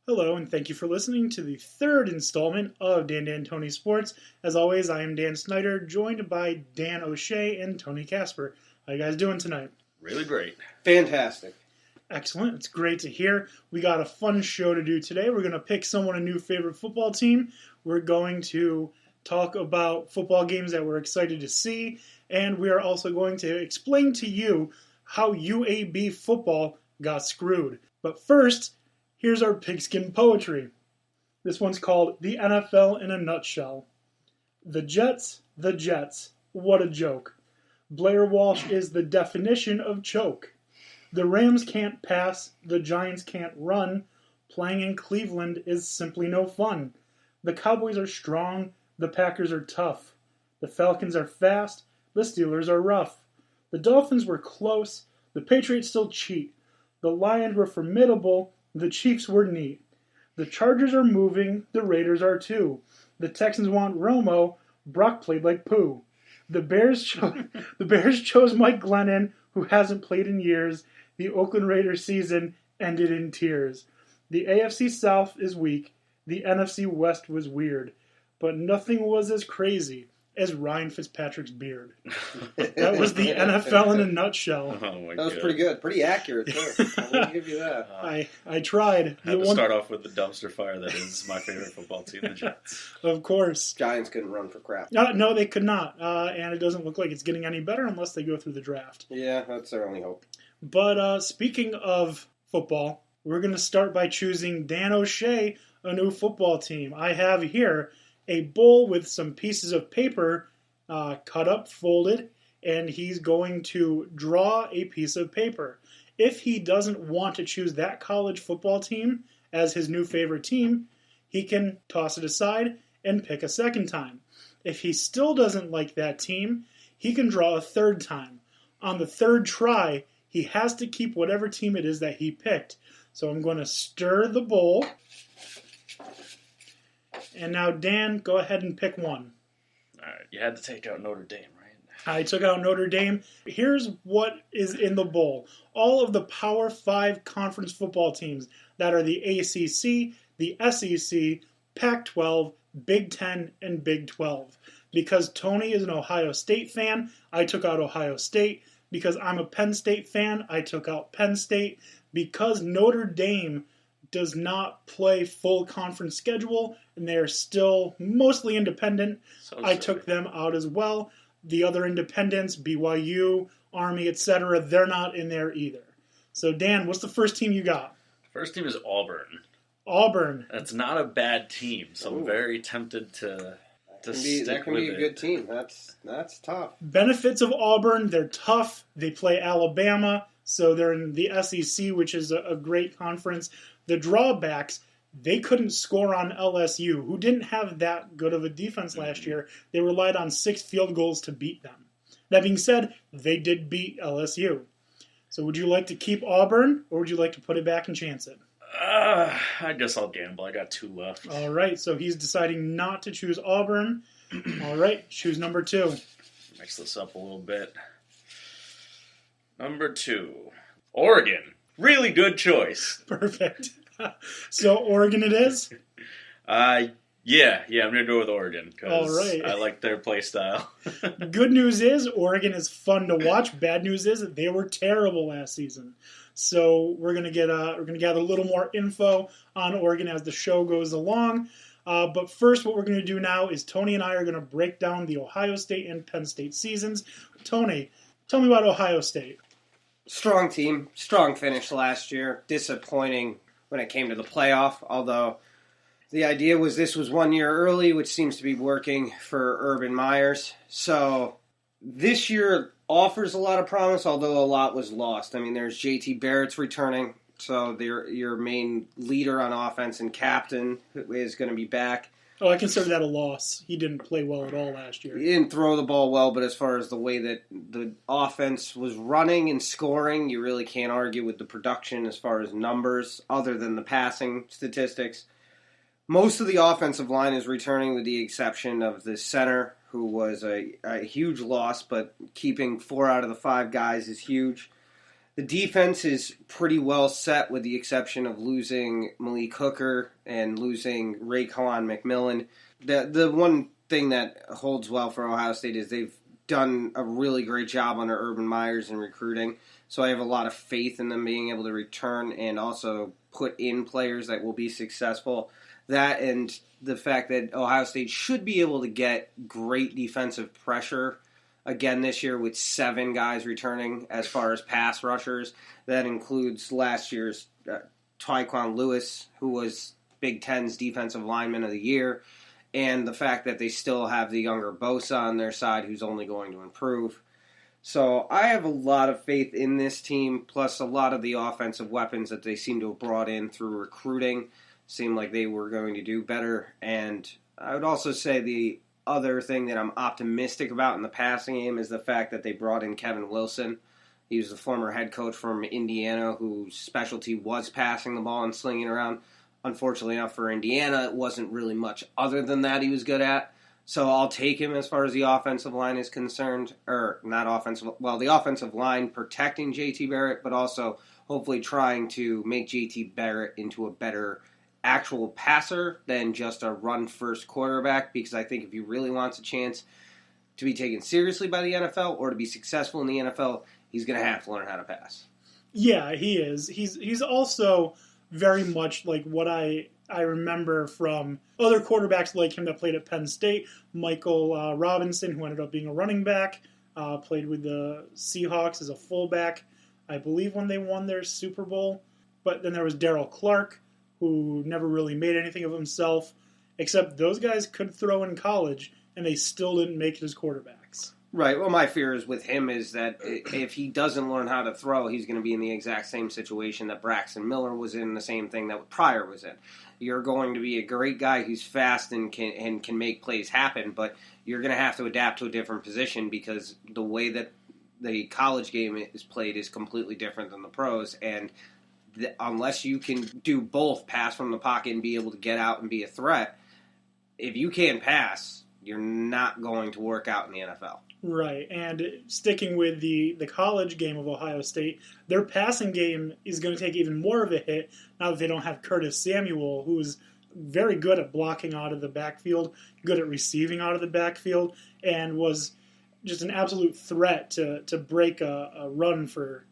Hello, and thank you for listening to the third installment of DanDanTony Sports. As always, I am Dan Snyder, joined by Dan O'Shea and Tony Casper. How you guys doing tonight? Really great. Fantastic. Excellent. It's great to hear. We got a fun show to do today. We're going to pick someone a new favorite football team. We're going to talk about football games that we're excited to see, and we are also going to explain to you how UAB football got screwed. But first, here's our pigskin poetry. This one's called The NFL in a Nutshell. The Jets, what a joke. Blair Walsh is the definition of choke. The Rams can't pass, the Giants can't run. Playing in Cleveland is simply no fun. The Cowboys are strong, the Packers are tough. The Falcons are fast, the Steelers are rough. The Dolphins were close, the Patriots still cheat. The Lions were formidable, the Chiefs were neat. The Chargers are moving, the Raiders are too. The Texans want Romo, Brock played like poo. The Bears chose Mike Glennon, who hasn't played in years. The Oakland Raiders season ended in tears. The AFC South is weak, the NFC West was weird, but nothing was as crazy as Ryan Fitzpatrick's beard. That was the NFL in a nutshell. Oh my That was God. pretty good. Pretty accurate, too. I will give you that. I tried. I had to start off with the dumpster fire that is my favorite football team, the Jets. Of course. Giants couldn't run for crap. No, they could not. And it doesn't look like it's getting any better unless they go through the draft. Yeah, that's their only hope. But speaking of football, we're going to start by choosing Dan O'Shea a new football team. I have here a bowl with some pieces of paper cut up, folded, and he's going to draw a piece of paper. If he doesn't want to choose that college football team as his new favorite team, he can toss it aside and pick a second time. If he still doesn't like that team, he can draw a third time. On the third try, he has to keep whatever team it is that he picked. So I'm going to stir the bowl. And now, Dan, go ahead and pick one. All right, you had to take out Notre Dame, right? I took out Notre Dame. Here's what is in the bowl. All of the Power 5 conference football teams that are the ACC, the SEC, Pac-12, Big 10, and Big 12. Because Tony is an Ohio State fan, I took out Ohio State. Because I'm a Penn State fan, I took out Penn State. Because Notre Dame does not play full conference schedule, and they are still mostly independent, I took them out as well. The other independents, BYU, Army, etc., they're not in there either. So, Dan, what's the first team you got? First team is Auburn. Auburn. That's not a bad team, so I'm very tempted to stick That can with be a it. good team. That's tough. Benefits of Auburn, they're tough. They play Alabama, so they're in the SEC, which is a great conference. The drawbacks, they couldn't score on LSU, who didn't have that good of a defense last year. They relied on 6 field goals to beat them. That being said, they did beat LSU. So would you like to keep Auburn, or would you like to put it back and chance it? I guess I'll gamble. I got 2 left. All right, so he's deciding not to choose Auburn. All right, choose number 2. Mix this up a little bit. Number 2, Oregon. Really good choice. Perfect. So Oregon it is? Yeah, I'm going to go with Oregon All because right. I like their play style. Good news is Oregon is fun to watch. Bad news is that they were terrible last season. So we're gonna gather a little more info on Oregon as the show goes along. But first, what we're going to do now is Tony and I are going to break down the Ohio State and Penn State seasons. Tony, tell me about Ohio State. Strong team. Strong finish last year. Disappointing when it came to the playoff, although the idea was this was 1 year early, which seems to be working for Urban Myers. So this year offers a lot of promise, although a lot was lost. I mean, there's JT Barrett's returning, so your main leader on offense and captain is going to be back. Oh, I consider that a loss. He didn't play well at all last year. He didn't throw the ball well, but as far as the way that the offense was running and scoring, you really can't argue with the production as far as numbers, other than the passing statistics. Most of the offensive line is returning with the exception of the center, who was a huge loss, but keeping 4 out of the 5 guys is huge. The defense is pretty well set with the exception of losing Malik Hooker and losing Raekwon McMillan. The one thing that holds well for Ohio State is they've done a really great job under Urban Myers in recruiting. So I have a lot of faith in them being able to return and also put in players that will be successful. That and the fact that Ohio State should be able to get great defensive pressure again this year with 7 guys returning as far as pass rushers. That includes last year's Tyquan Lewis, who was Big Ten's Defensive Lineman of the Year, and the fact that they still have the younger Bosa on their side, who's only going to improve. So I have a lot of faith in this team, plus a lot of the offensive weapons that they seem to have brought in through recruiting seem like they were going to do better. And I would also say the other thing that I'm optimistic about in the passing game is the fact that they brought in Kevin Wilson. He was the former head coach from Indiana whose specialty was passing the ball and slinging it around. Unfortunately enough for Indiana, it wasn't really much other than that he was good at. So I'll take him as far as the offensive line is concerned. Or not offensive, well, the offensive line protecting JT Barrett, but also hopefully trying to make JT Barrett into a better actual passer than just a run-first quarterback, because I think if he really wants a chance to be taken seriously by the NFL or to be successful in the NFL, he's going to have to learn how to pass. Yeah, he is. He's also very much like what I remember from other quarterbacks like him that played at Penn State. Michael Robinson, who ended up being a running back, played with the Seahawks as a fullback, I believe, when they won their Super Bowl. But then there was Darrell Clark, who never really made anything of himself, except those guys could throw in college, and they still didn't make it as quarterbacks. Right. Well, my fear is with him is that if he doesn't learn how to throw, he's going to be in the exact same situation that Braxton Miller was in, the same thing that Pryor was in. You're going to be a great guy who's fast and can make plays happen, but you're going to have to adapt to a different position because the way that the college game is played is completely different than the pros, and unless you can do both, pass from the pocket and be able to get out and be a threat, if you can't pass, you're not going to work out in the NFL. Right, and sticking with the college game of Ohio State, their passing game is going to take even more of a hit now that they don't have Curtis Samuel, who's very good at blocking out of the backfield, good at receiving out of the backfield, and was just an absolute threat to break a run for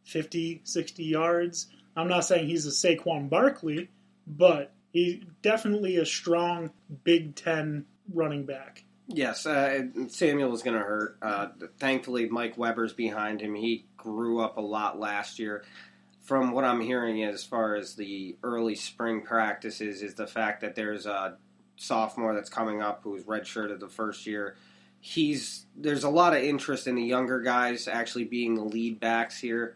50, 60 yards. I'm not saying he's a Saquon Barkley, but he's definitely a strong Big Ten running back. Yes, Samuel is going to hurt. Thankfully, Mike Weber's behind him. He grew up a lot last year. From what I'm hearing as far as the early spring practices is the fact that there's a sophomore that's coming up who's redshirted the first year. There's a lot of interest in the younger guys actually being the lead backs here.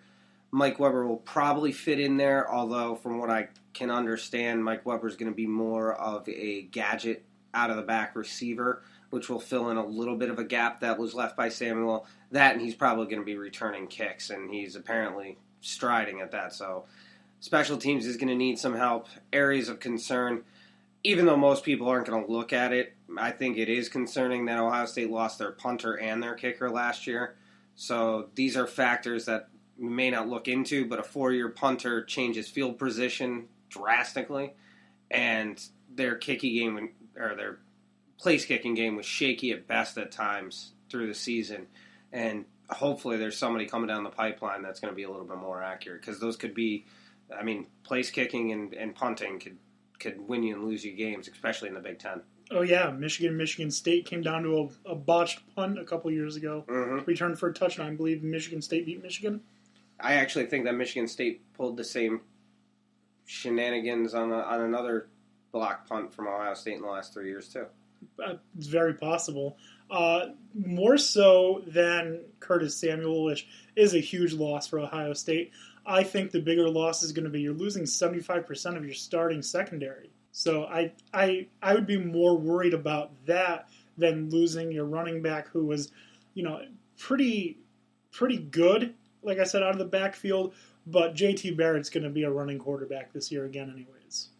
Mike Weber will probably fit in there, although from what I can understand, Mike Weber's going to be more of a gadget out-of-the-back receiver, which will fill in a little bit of a gap that was left by Samuel. That, and he's probably going to be returning kicks, and he's apparently striding at that. So special teams is going to need some help. Areas of concern, even though most people aren't going to look at it, I think it is concerning that Ohio State lost their punter and their kicker last year. So these are factors that we may not look into, but a 4-year punter changes field position drastically, and their kicking game, or their place kicking game, was shaky at best at times through the season. And hopefully there's somebody coming down the pipeline that's going to be a little bit more accurate, because those could be, place kicking and punting could win you and lose you games, especially in the Big Ten. Oh, yeah. Michigan State came down to a botched punt a couple years ago. Mm-hmm. Returned for a touchdown. I believe Michigan State beat Michigan. I actually think that Michigan State pulled the same shenanigans on another block punt from Ohio State in the last 3 years, too. It's very possible. More so than Curtis Samuel, which is a huge loss for Ohio State. I think the bigger loss is going to be you're losing 75% of your starting secondary. So I would be more worried about that than losing your running back, who was, pretty good, like I said, out of the backfield. But JT Barrett's going to be a running quarterback this year again anyways.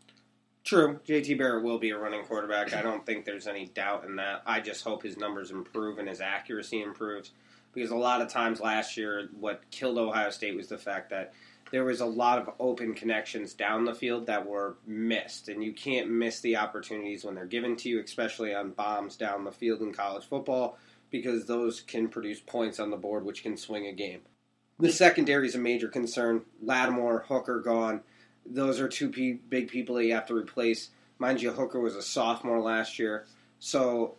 True. JT Barrett will be a running quarterback. I don't think there's any doubt in that. I just hope his numbers improve and his accuracy improves. because a lot of times last year what killed Ohio State was the fact that there was a lot of open connections down the field that were missed, and you can't miss the opportunities when they're given to you, especially on bombs down the field in college football, because those can produce points on the board, which can swing a game. The secondary is a major concern. Lattimore, Hooker gone. Those are two big people that you have to replace. Mind you, Hooker was a sophomore last year, so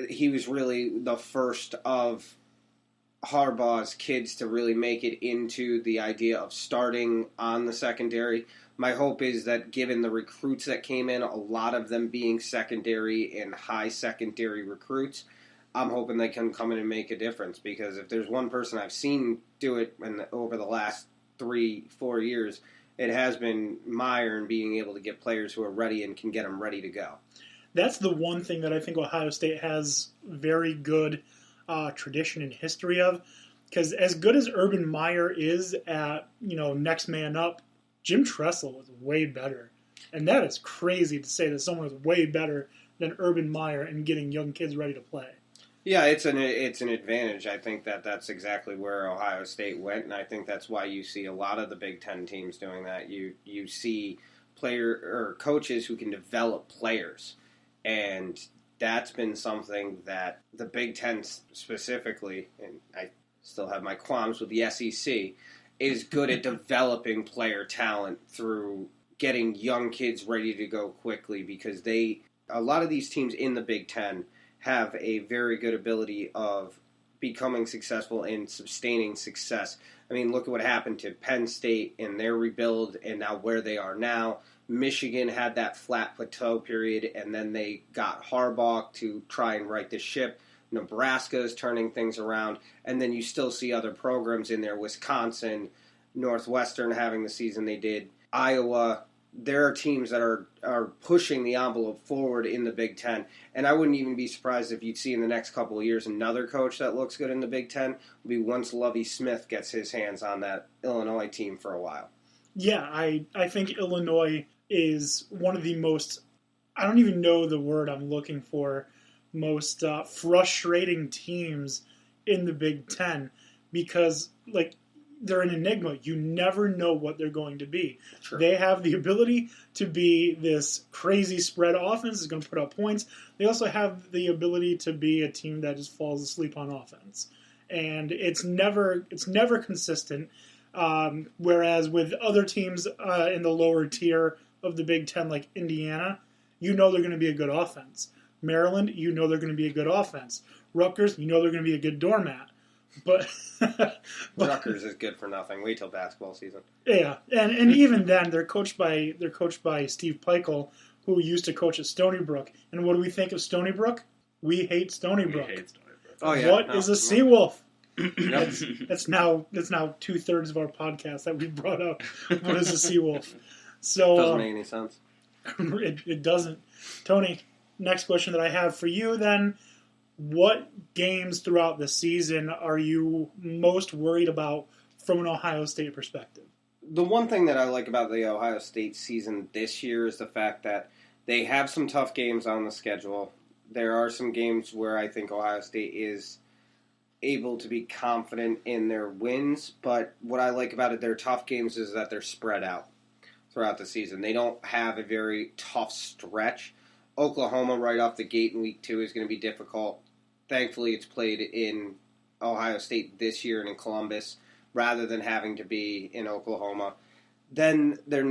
he was really the first of Harbaugh's kids to really make it into the idea of starting on the secondary. My hope is that given the recruits that came in, a lot of them being secondary and high secondary recruits, I'm hoping they can come in and make a difference, because if there's one person I've seen do it over the last 3-4 years, it has been Meyer and being able to get players who are ready and can get them ready to go. That's the one thing that I think Ohio State has very good tradition and history of, because as good as Urban Meyer is at, next man up, Jim Tressel was way better. And that is crazy to say that someone is way better than Urban Meyer in getting young kids ready to play. Yeah, it's an advantage. I think that's exactly where Ohio State went, and I think that's why you see a lot of the Big Ten teams doing that. You see coaches who can develop players, and that's been something that the Big Ten specifically, and I still have my qualms with the SEC, is good at developing player talent through getting young kids ready to go quickly, because a lot of these teams in the Big Ten have a very good ability of becoming successful and sustaining success. I mean, look at what happened to Penn State in their rebuild and now where they are now. Michigan had that flat plateau period, and then they got Harbaugh to try and right the ship. Nebraska is turning things around, and then you still see other programs in there. Wisconsin, Northwestern having the season they did, Iowa. There are teams that are pushing the envelope forward in the Big Ten, and I wouldn't even be surprised if you'd see in the next couple of years another coach that looks good in the Big Ten will be once Lovie Smith gets his hands on that Illinois team for a while. Yeah, I think Illinois is one of the most, I don't even know the word I'm looking for, most frustrating teams in the Big Ten, because, they're an enigma. You never know what they're going to be. Sure. They have the ability to be this crazy spread offense that's going to put up points. They also have the ability to be a team that just falls asleep on offense. And it's never consistent. Whereas with other teams in the lower tier of the Big Ten, like Indiana, they're going to be a good offense. Maryland, they're going to be a good offense. Rutgers, they're going to be a good doormat. But Rutgers is good for nothing. Wait till basketball season. Yeah, and even then they're coached by Steve Peichel, who used to coach at Stony Brook. And what do we think of Stony Brook? We hate Stony Brook. Oh yeah. What is a Seawolf? That's now 2/3 of our podcast that we brought up. What is a Seawolf? So doesn't make any sense. It doesn't. Tony, next question that I have for you then. What games throughout the season are you most worried about from an Ohio State perspective? The one thing that I like about the Ohio State season this year is the fact that they have some tough games on the schedule. There are some games where I think Ohio State is able to be confident in their wins, but what I like about their tough games is that they're spread out throughout the season. They don't have a very tough stretch. Oklahoma right off the gate in week 2 is going to be difficult. Thankfully, it's played in Ohio State this year and in Columbus rather than having to be in Oklahoma. Then they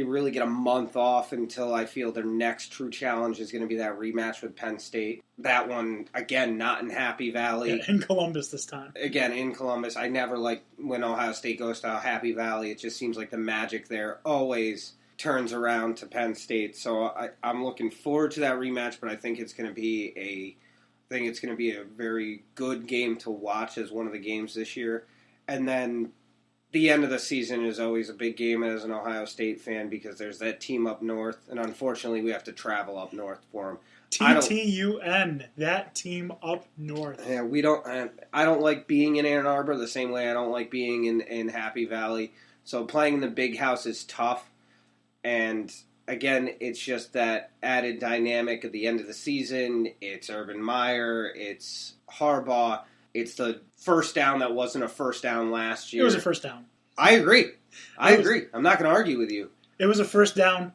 really get a month off until I feel their next true challenge is going to be that rematch with Penn State. That one, again, not in Happy Valley. Yeah, in Columbus this time. Again, in Columbus. I never like when Ohio State goes to Happy Valley. It just seems like the magic there always turns around to Penn State. So I'm looking forward to that rematch, but I think it's going to be a very good game to watch as one of the games this year. And then the end of the season is always a big game as an Ohio State fan because there's that team up north, and unfortunately we have to travel up north for them. TTUN, that team up north. Yeah, I don't like being in Ann Arbor the same way I don't like being in Happy Valley. So playing in the big house is tough, and again, it's just that added dynamic at the end of the season. It's Urban Meyer, it's Harbaugh. It's the first down that wasn't a first down last year. It was a first down. I agree. I'm not going to argue with you. It was a first down